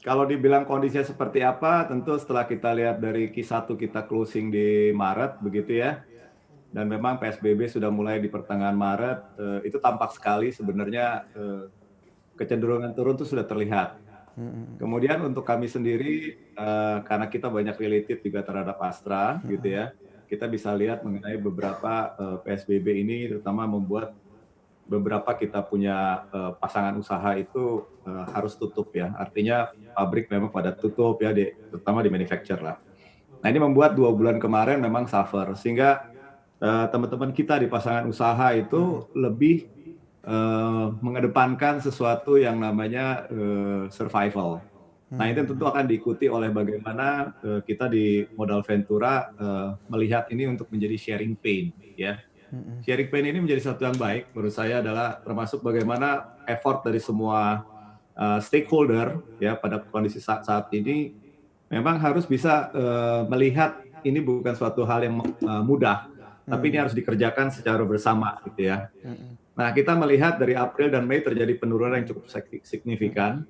Kalau dibilang kondisinya seperti apa, tentu setelah kita lihat dari Q1 kita closing di Maret begitu ya, dan memang PSBB sudah mulai di pertengahan Maret, itu tampak sekali sebenarnya, kecenderungan turun itu sudah terlihat. Mhm, Kemudian untuk kami sendiri, karena kita banyak related juga terhadap Astra gitu mhm, ya, kita bisa lihat mengenai beberapa, PSBB ini terutama membuat beberapa kita punya, pasangan usaha itu, harus tutup ya. Artinya pabrik memang pada tutup ya terutama di manufacture lah. Nah ini membuat 2 bulan kemarin memang suffer sehingga, teman-teman kita di pasangan usaha mhm, itu lebih, mengedepankan sesuatu yang namanya, survival. Nah itu tentu mmm, akan diikuti oleh bagaimana, kita di modal Ventura, melihat ini untuk menjadi sharing pain ya. mhm, Sharing pain ini menjadi satu yang baik menurut saya adalah termasuk bagaimana effort dari semua, stakeholder ya pada kondisi saat ini memang harus bisa, melihat ini bukan suatu hal yang mudah, tapi ini mmm, harus dikerjakan secara bersama gitu ya. mhm, Nah kita melihat dari April dan Mei terjadi penurunan yang cukup mhm, signifikan.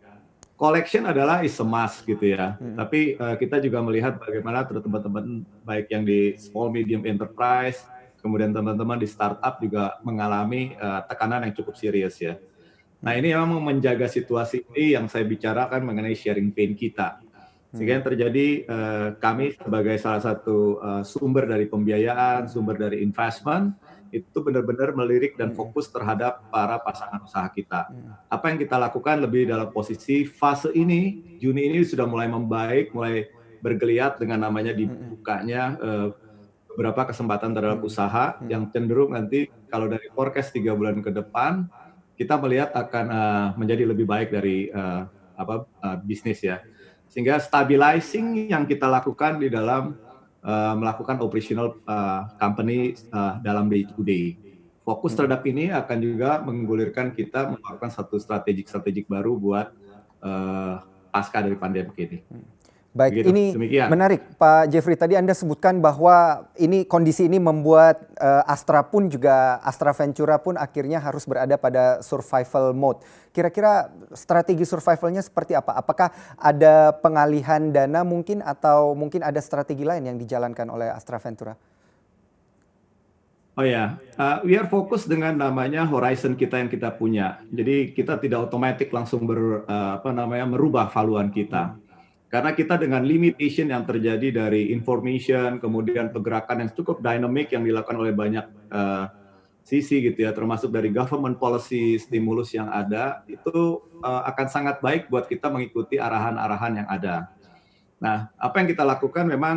Collection adalah is a must gitu ya, mhm, tapi, kita juga melihat bagaimana teman-teman baik yang di small medium enterprise, kemudian teman-teman di startup juga mengalami, tekanan yang cukup serius ya. Nah mhm, ini memang menjaga situasi ini yang saya bicarakan mengenai sharing pain kita. Sehingga mmm, yang terjadi, kami sebagai salah satu, sumber dari pembiayaan, sumber dari investment, itu benar-benar melirik dan mhm, fokus terhadap para pasangan usaha kita. mhm, Apa yang kita lakukan lebih dalam posisi fase ini, Juni ini sudah mulai membaik, mulai bergeliat dengan namanya mhm, dibukanya, beberapa kesempatan terhadap mhm, usaha mhm, yang cenderung nanti kalau dari forecast 3 bulan ke depan, kita melihat akan, menjadi lebih baik dari, bisnis ya. Sehingga stabilizing yang kita lakukan di dalam, melakukan operational, company, dalam day to day. Fokus mhm, terhadap ini akan juga menggulirkan kita melakukan satu strategik baru buat, eee, pasca dari pandemi ini. mhm. Baik, Begitu, ini demikian. menarik Pak Jeffrey, tadi Anda sebutkan bahwa ini kondisi ini membuat, Astra pun juga Astra Ventura pun akhirnya harus berada pada survival mode. Kira-kira strategi survival-nya seperti apa? Apakah ada pengalihan dana mungkin atau mungkin ada strategi lain yang dijalankan oleh Astra Ventura? Oh ya, we are fokus dengan namanya horizon kita yang kita punya. Jadi kita tidak otomatis langsung merubah haluan kita. Mhm, Karena kita dengan limitation yang terjadi dari information, kemudian pergerakan yang cukup dynamic yang dilakukan oleh banyak, sisi gitu ya, termasuk dari government policy, mhm, stimulus yang ada, itu, akan sangat baik buat kita mengikuti arahan-arahan yang ada. Nah, apa yang kita lakukan memang,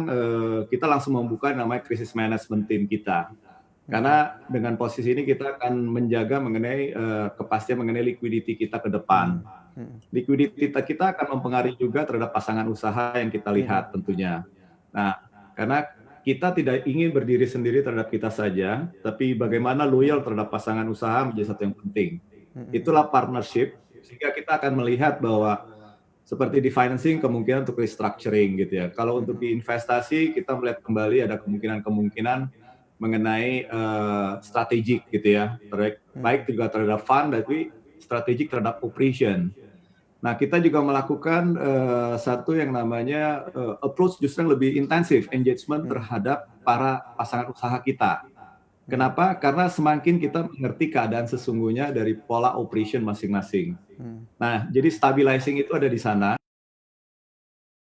kita langsung membuka namanya crisis management team kita. mhm, Karena dengan posisi ini kita akan menjaga mengenai, kepastian mengenai liquidity kita ke depan. mhm, mhm, Liquidity kita akan mempengaruhi juga terhadap pasangan usaha yang kita mhm, lihat tentunya. Nah, karena kita tidak ingin berdiri sendiri terhadap kita saja, tapi bagaimana loyal terhadap pasangan usaha menjadi satu yang penting. mhm, Itulah partnership, sehingga kita akan melihat bahwa seperti di financing kemungkinan untuk restructuring gitu ya. Kalau untuk mhm, di investasi kita melihat kembali ada kemungkinan-kemungkinan mengenai, strategik gitu ya, baik mhm, juga terhadap fund tapi strategik terhadap operation. Nah, kita juga melakukan, satu yang namanya, approach justru yang lebih intensif engagement mhm, terhadap para pasangan usaha kita. mhm, Kenapa? Karena semakin kita mengerti keadaan sesungguhnya dari pola operation masing-masing. mhm. Nah, jadi stabilizing itu ada di sana.